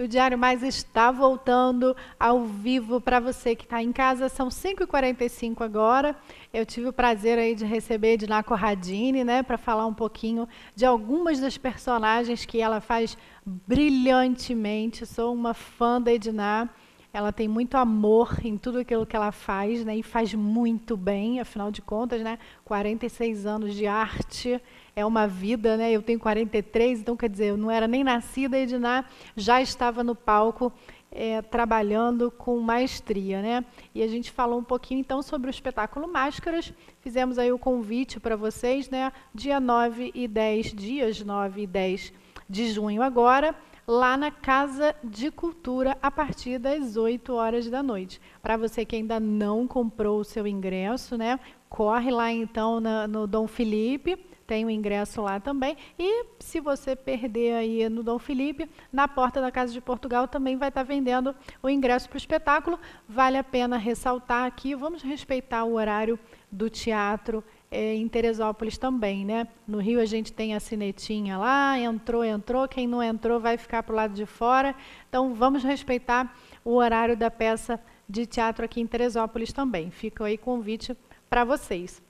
Diário Mais está voltando ao vivo para você que está em casa. São 5h45 agora. Eu tive o prazer aí de receber Edna Corradini, né, para falar um pouquinho de algumas das personagens que ela faz brilhantemente. Sou uma fã da Edna. Ela tem muito amor em tudo aquilo que ela faz, né, e faz muito bem, afinal de contas, né, 46 anos de arte é uma vida, né? Eu tenho 43, então quer dizer, eu não era nem nascida, a Edna já estava no palco trabalhando com maestria, né? E a gente falou um pouquinho então sobre o espetáculo Máscaras, fizemos aí o convite para vocês, né? Dias 9 e 10 de junho agora, lá na Casa de Cultura, a partir das 8 horas da noite. Para você que ainda não comprou o seu ingresso, né? Corre lá então no Dom Felipe, tem o ingresso lá também. E se você perder aí no Dom Felipe, na porta da Casa de Portugal também vai estar vendendo o ingresso para o espetáculo. Vale a pena ressaltar aqui, vamos respeitar o horário do teatro em Teresópolis também, né? No Rio a gente tem a sinetinha lá, entrou, quem não entrou vai ficar para o lado de fora. Então vamos respeitar o horário da peça de teatro aqui em Teresópolis também. Fica aí convite para vocês.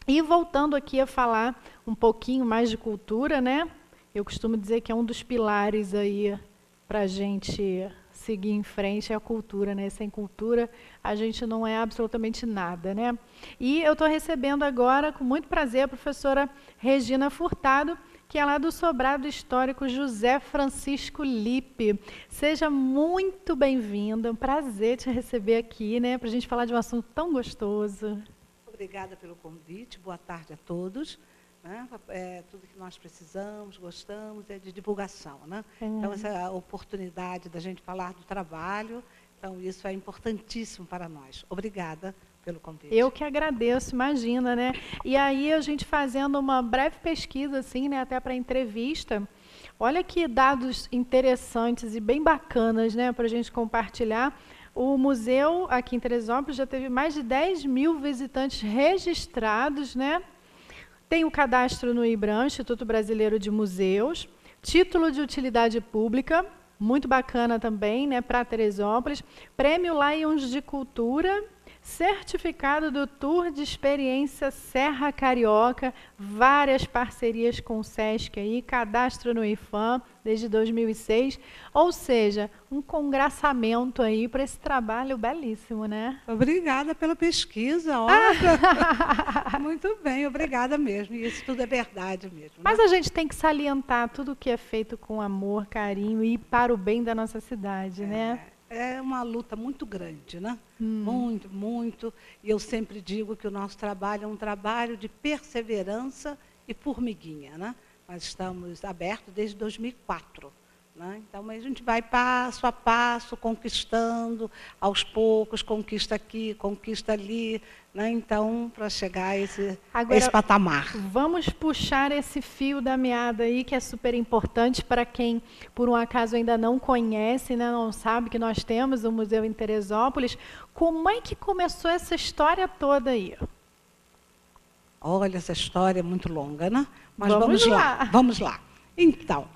E voltando aqui a falar um pouquinho mais de cultura, né? Eu costumo dizer que é um dos pilares aí para a gente seguir em frente é a cultura, né? Sem cultura a gente não é absolutamente nada, né? E eu estou recebendo agora, com muito prazer, a professora Regina Furtado, que é lá do Sobrado Histórico José Francisco Lippe. Seja muito bem-vinda, é um prazer te receber aqui, né? Para a gente falar de um assunto tão gostoso. Obrigada pelo convite, boa tarde a todos. Né? Tudo que nós precisamos, gostamos, é de divulgação. Né? Então, essa oportunidade da gente falar do trabalho, então isso é importantíssimo para nós. Obrigada pelo convite. Eu que agradeço, imagina, né? E aí a gente fazendo uma breve pesquisa, assim, né, até para entrevista, olha que dados interessantes e bem bacanas, né, para a gente compartilhar. O museu aqui em Teresópolis já teve mais de 10 mil visitantes registrados, né? Tem o cadastro no IBRAM, Instituto Brasileiro de Museus, título de utilidade pública, muito bacana também, né, para Teresópolis, prêmio Lions de Cultura, certificado do Tour de Experiência Serra Carioca, várias parcerias com o SESC aí, cadastro no IFAM desde 2006, ou seja, um congraçamento aí para esse trabalho belíssimo, né? Obrigada pela pesquisa, muito bem, obrigada mesmo, e isso tudo é verdade mesmo. Né? Mas a gente tem que salientar tudo o que é feito com amor, carinho e para o bem da nossa cidade, né? É uma luta muito grande, né? Muito, muito. E eu sempre digo que o nosso trabalho é um trabalho de perseverança e formiguinha, né? Nós estamos abertos desde 2004. Né? Então, a gente vai passo a passo, conquistando, aos poucos, conquista aqui, conquista ali, né? Então, para chegar a esse patamar. Vamos puxar esse fio da meada aí, que é super importante para quem, por um acaso, ainda não conhece, né? Não sabe que nós temos o Museu em Teresópolis. Como é que começou essa história toda aí? Olha, essa história é muito longa, né? Mas vamos lá. Então,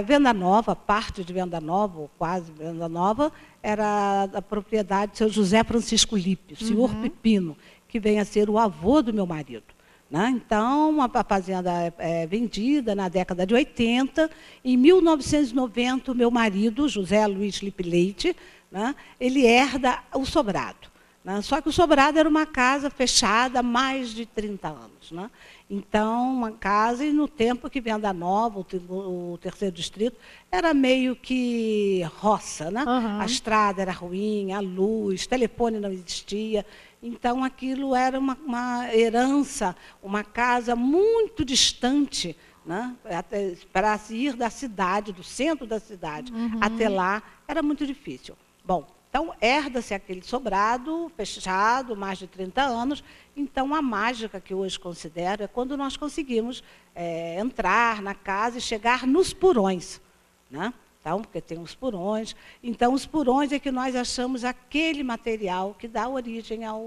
Venda Nova, parte de Venda Nova, ou quase Venda Nova, era da propriedade do seu José Francisco Lippe, o senhor Pepino, que vem a ser o avô do meu marido. Né? Então, a fazenda é vendida na década de 80. Em 1990, o meu marido, José Luiz Lippe Leite, né, ele herda o sobrado. Né? Só que o sobrado era uma casa fechada há mais de 30 anos. Né? Então, uma casa, e no tempo que Venda Nova, o terceiro distrito, era meio que roça. Né? A estrada era ruim, a luz, telefone não existia. Então, aquilo era uma herança, uma casa muito distante, né? Para se ir da cidade, do centro da cidade, até lá, era muito difícil. Bom, então, herda-se aquele sobrado, fechado, mais de 30 anos. Então, a mágica que hoje considero é quando nós conseguimos entrar na casa e chegar nos porões. Né? Então, porque tem os porões. Então, os porões é que nós achamos aquele material que dá origem ao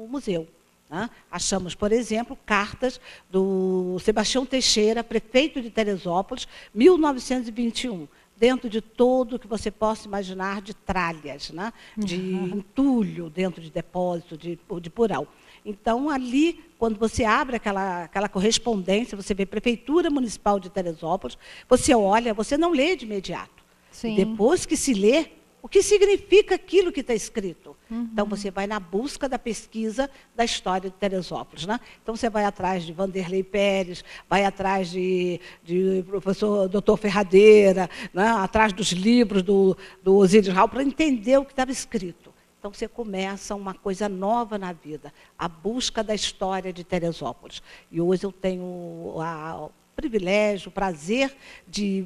museu. Né? Achamos, por exemplo, cartas do Sebastião Teixeira, prefeito de Teresópolis, 1921. dentro de tudo que você possa imaginar de tralhas, né? De entulho dentro de depósito, de porão. Então, ali, quando você abre aquela correspondência, você vê Prefeitura Municipal de Teresópolis, você olha, você não lê de imediato. Sim. E depois que se lê, o que significa aquilo que está escrito? Então, você vai na busca da pesquisa da história de Teresópolis. Né? Então, você vai atrás de Vanderlei Pérez, vai atrás de professor Dr. Ferradeira, né? Atrás dos livros do Osíris Raul, para entender o que estava escrito. Então, você começa uma coisa nova na vida, a busca da história de Teresópolis. E hoje eu tenho o privilégio, o prazer de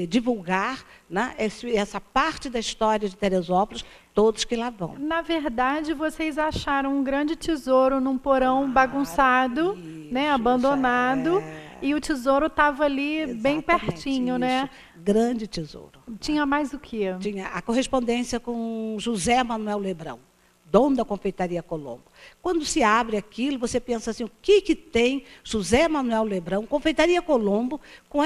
divulgar, né, essa parte da história de Teresópolis, todos que lá vão. Na verdade, vocês acharam um grande tesouro num porão bagunçado, isso, né, abandonado, e o tesouro estava ali bem pertinho, isso, né? Grande tesouro. Tinha mais o quê? Tinha a correspondência com José Manuel Lebrão, dono da Confeitaria Colombo. Quando se abre aquilo, você pensa assim, o que tem José Manuel Lebrão, Confeitaria Colombo, com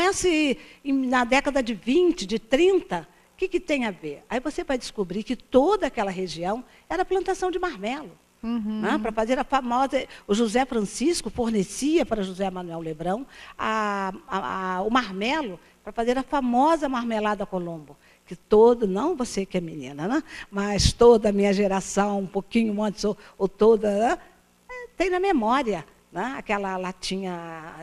na década de 20, de 30, o que tem a ver? Aí você vai descobrir que toda aquela região era plantação de marmelo. Né? Para fazer a famosa... O José Francisco fornecia para José Manuel Lebrão o marmelo para fazer a famosa marmelada Colombo. Que não você que é menina, né? Mas toda a minha geração, um pouquinho antes ou toda, né? Tem na memória, né? Aquela latinha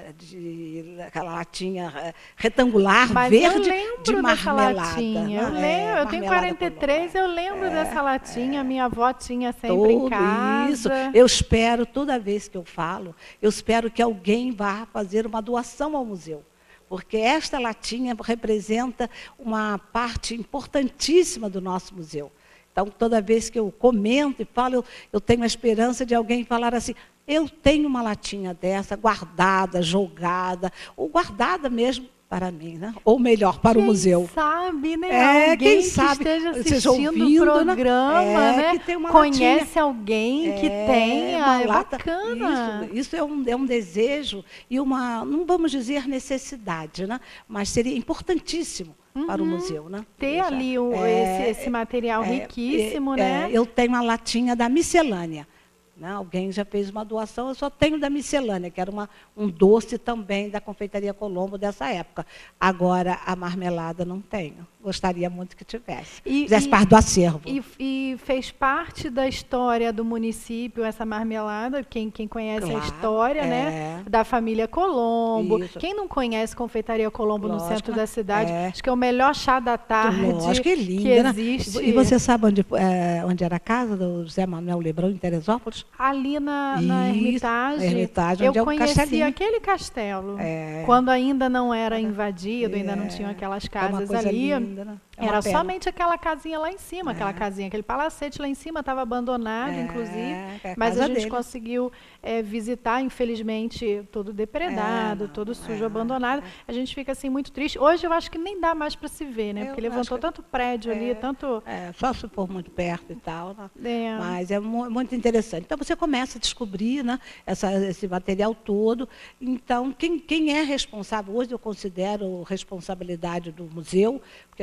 retangular, mas verde, eu lembro de marmelada. Latinha. Né? Eu tenho 43, eu lembro dessa latinha, minha avó tinha sempre em casa. Isso. Eu espero, toda vez que eu falo, eu espero que alguém vá fazer uma doação ao museu. Porque esta latinha representa uma parte importantíssima do nosso museu. Então, toda vez que eu comento e falo, eu tenho a esperança de alguém falar assim, eu tenho uma latinha dessa, guardada, jogada, ou guardada mesmo para mim, né? Ou melhor, para o museu. Quem sabe, né? Alguém quem sabe, que esteja assistindo ouvindo, o programa, né? Que tem uma conhece latinha. Alguém que tenha, bacana. Isso é um desejo e não vamos dizer necessidade, né? Mas seria importantíssimo para o museu. Né? Ter ali esse material riquíssimo, né? Eu tenho a latinha da miscelânea. Né? Alguém já fez uma doação, eu só tenho da miscelânea, que era um doce também da Confeitaria Colombo dessa época. Agora, a marmelada não tenho. Gostaria muito que tivesse. Fizesse parte do acervo. E fez parte da história do município, essa marmelada, quem conhece a história, né? Da família Colombo. Isso. Quem não conhece Confeitaria Colombo no centro da cidade, acho que é o melhor chá da tarde que linda, que existe. Né? E você sabe onde era a casa do José Manuel Lebrão, em Teresópolis? Ali na Hermitage. Eu conheci aquele castelo. Quando ainda não era invadido, ainda não tinham aquelas casas ali. Linda, né? Era somente aquela casinha lá em cima, aquela casinha, aquele palacete lá em cima, estava abandonado, inclusive. Mas a gente conseguiu visitar, infelizmente, todo depredado, todo sujo, abandonado. A gente fica assim muito triste. Hoje eu acho que nem dá mais para se ver, né? Porque levantou tanto prédio ali, tanto... só se for muito perto e tal. Né? Mas é muito interessante. Então, você começa a descobrir, né, esse material todo. Então, quem é responsável? Hoje eu considero responsabilidade do museu, porque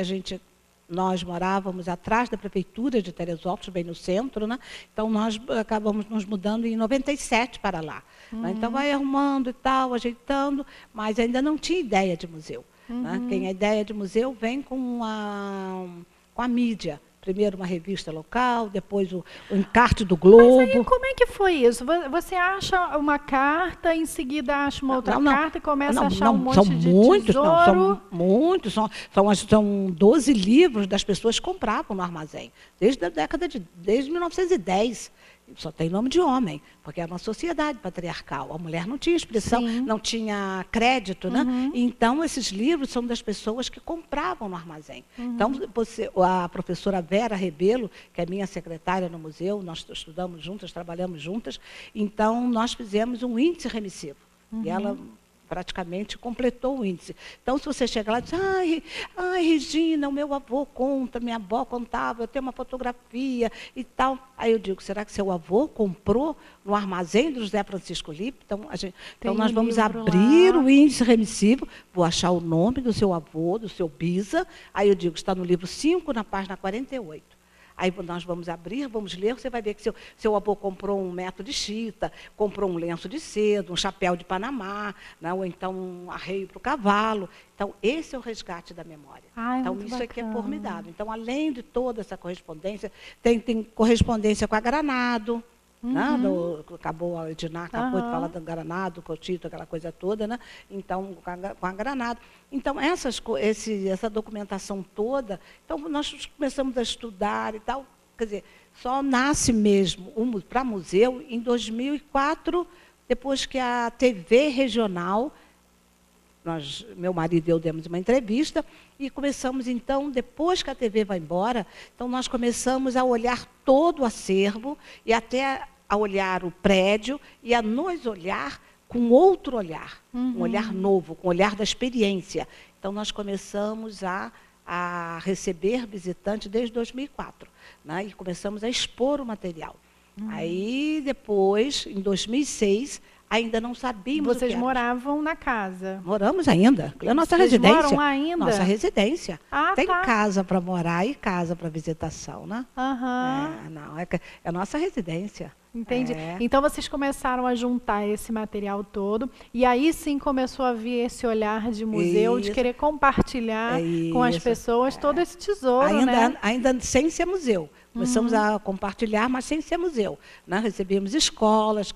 nós morávamos atrás da Prefeitura de Teresópolis, bem no centro, né? Então, nós acabamos nos mudando em 97 para lá. Né? Então, vai arrumando e tal, ajeitando, mas ainda não tinha ideia de museu. Né? Quem a ideia de museu vem com a mídia. Primeiro uma revista local, depois o encarte do Globo. Mas aí, como é que foi isso? Você acha uma carta, em seguida acha uma outra carta e começa a achar um monte de tesouro? São muitos, são 12 livros das pessoas que compravam no armazém, desde 1910. Só tem nome de homem, porque era uma sociedade patriarcal. A mulher não tinha expressão, não tinha crédito, né? Então, esses livros são das pessoas que compravam no armazém. Então, a professora Vera Rebelo, que é minha secretária no museu, nós estudamos juntas, trabalhamos juntas, então nós fizemos um índice remissivo. E ela praticamente completou o índice. Então, se você chegar lá e diz, ai, Regina, o meu avô conta, minha avó contava, eu tenho uma fotografia e tal. Aí eu digo, será que seu avô comprou no armazém do José Francisco Lippe? Então nós vamos abrir o índice remissivo, vou achar o nome do seu avô, do seu bisa. Aí eu digo, está no livro 5, na página 48. Aí nós vamos abrir, vamos ler, você vai ver que seu avô comprou um metro de chita, comprou um lenço de seda, um chapéu de Panamá, né, ou então um arreio para o cavalo. Então, esse é o resgate da memória. Então, isso aqui é formidável. Então, além de toda essa correspondência, tem correspondência com a Granado, né, acabou a Edna, acabou de falar do Granado, Cotito, aquela coisa toda, né? Então, com a Granado. Então, essa documentação toda, então nós começamos a estudar e tal, quer dizer, só nasce mesmo para museu em 2004, depois que a TV regional, meu marido e eu demos uma entrevista, e começamos, então, depois que a TV vai embora, então nós começamos a olhar todo o acervo e até a olhar o prédio e a nos olhar com outro olhar, um olhar novo, com o olhar da experiência. Então, nós começamos a receber visitantes desde 2004, né? E começamos a expor o material. Aí, depois, em 2006, ainda não sabíamos. Vocês moravam na casa? Moramos ainda. É a nossa residência. Moram lá ainda? Nossa residência. Tem tá. casa para morar e casa para visitação, né? Não, é a nossa residência. Entendi. Então, vocês começaram a juntar esse material todo, e aí sim começou a vir esse olhar de museu, de querer compartilhar com as pessoas todo esse tesouro, ainda sem ser museu. Começamos a compartilhar, mas sem ser museu, né? Recebemos escolas,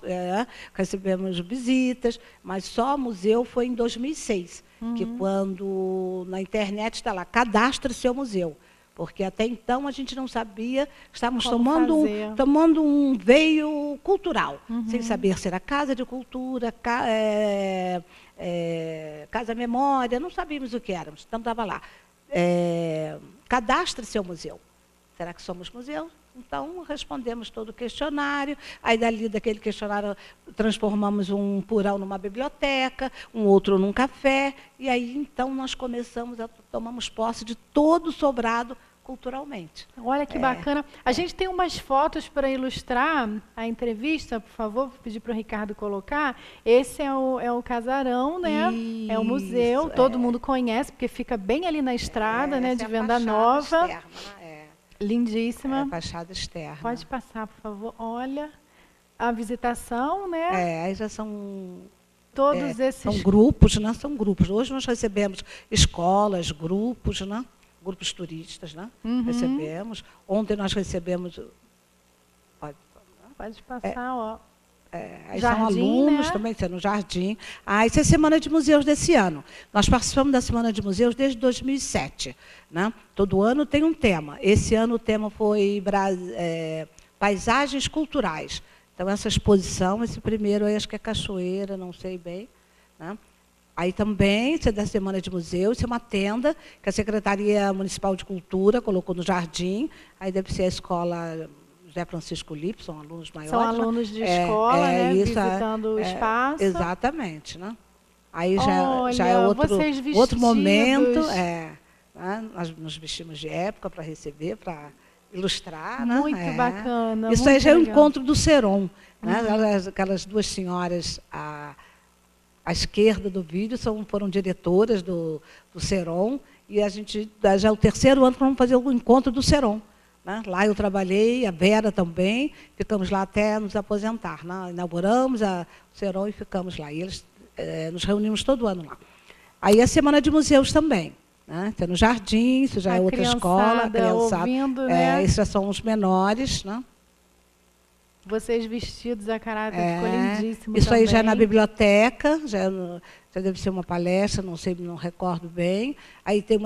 recebemos visitas, mas só museu foi em 2006, que quando na internet está lá, cadastre seu museu. Porque até então a gente não sabia, estávamos tomando um veio cultural, sem saber se era casa de cultura, casa memória, não sabíamos o que éramos, então estava lá. Cadastre seu museu. Será que somos museu? Então, respondemos todo o questionário, aí dali daquele questionário transformamos um plural numa biblioteca, um outro num café, e aí então nós tomamos posse de todo o sobrado culturalmente. Olha que bacana. A gente tem umas fotos para ilustrar a entrevista, por favor, vou pedir para o Ricardo colocar. Esse é o casarão, né? Isso, é o museu, todo mundo conhece, porque fica bem ali na estrada, né, de Venda Nova. Externa, Lindíssima. É a fachada externa. Pode passar, por favor. Olha, a visitação, né? Aí já são... Todos esses... São grupos, né? São grupos. Hoje nós recebemos escolas, grupos, né? Grupos turistas, né? Recebemos. Ontem nós recebemos... Pode passar, ó. Aí Jardim, são alunos, né? também no Jardim. Isso é a Semana de Museus desse ano. Nós participamos da Semana de Museus desde 2007. Né? Todo ano tem um tema. Esse ano o tema foi paisagens culturais. Então, essa exposição, esse primeiro aí, acho que é Cachoeira, não sei bem. Né? Aí também, isso é da Semana de Museus, isso é uma tenda que a Secretaria Municipal de Cultura colocou no Jardim. Aí deve ser a escola... José Francisco Lippe, são alunos maiores. São alunos de escola, né? Visitando o espaço. Exatamente. Né? Aí já é outro momento. Né? Nós nos vestimos de época para receber, para ilustrar. Muito né? bacana. Isso muito aí já é o legal. encontro do Seron. Né? Aquelas duas senhoras à esquerda do vídeo foram diretoras do Seron, e a gente já é o terceiro ano que vamos fazer o encontro do Seron. Né? Lá eu trabalhei, a Vera também, ficamos lá até nos aposentar. Né? Inauguramos o Seron e ficamos lá. E eles nos reunimos todo ano lá. Aí a Semana de Museus também. Né? Tem no Jardim, isso já é outra escola. A criançada ouvindo, né? Esses já são os menores. Né? Vocês vestidos a caráter, ficou lindíssimo isso também. aí já é na biblioteca, já deve ser uma palestra, não sei, não recordo bem. Aí tem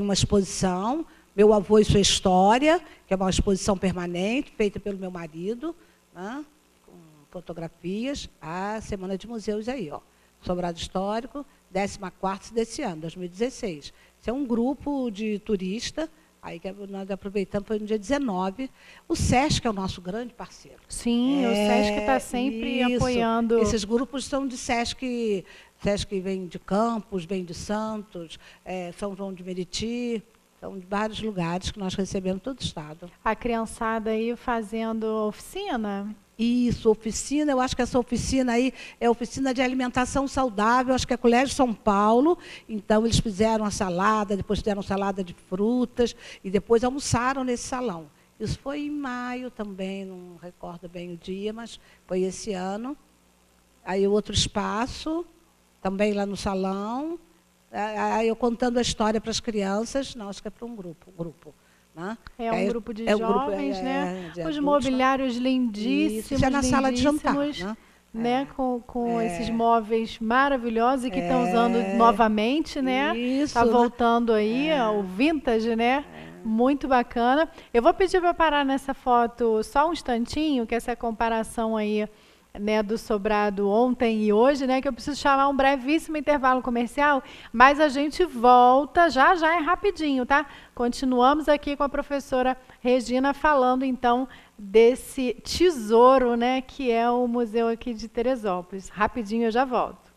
uma exposição, Meu Avô e Sua História, que é uma exposição permanente, feita pelo meu marido, né, com fotografias. A Semana de Museus aí, ó. Sobrado Histórico, 14ª desse ano, 2016. Isso é um grupo de turista, aí que nós aproveitamos, foi no dia 19. O SESC é o nosso grande parceiro. Sim, o SESC está sempre apoiando. Esses grupos são de SESC, SESC vem de Campos, vem de Santos, São João de Meriti, são de vários lugares que nós recebemos todo o estado. A criançada aí fazendo oficina? Isso, oficina, eu acho que essa oficina aí é oficina de alimentação saudável, acho que é Colégio São Paulo, então eles fizeram a salada, depois fizeram salada de frutas e depois almoçaram nesse salão. Isso foi em maio também, não recordo bem o dia, mas foi esse ano. Aí o outro espaço, também lá no salão, aí eu contando a história para as crianças, não, acho que é para um grupo. Né? É um grupo de jovens, né? Os adultos, mobiliários lindíssimos. Isso é na sala de jantar, né? Com esses móveis maravilhosos e que estão usando novamente, né? Está voltando aí o vintage, né? Muito bacana. Eu vou pedir para parar nessa foto só um instantinho, que essa comparação aí, né, do sobrado ontem e hoje, né, que eu preciso chamar um brevíssimo intervalo comercial, mas a gente volta já é rapidinho, tá? Continuamos aqui com a professora Regina falando então desse tesouro, né, que é o museu aqui de Teresópolis. Rapidinho eu já volto.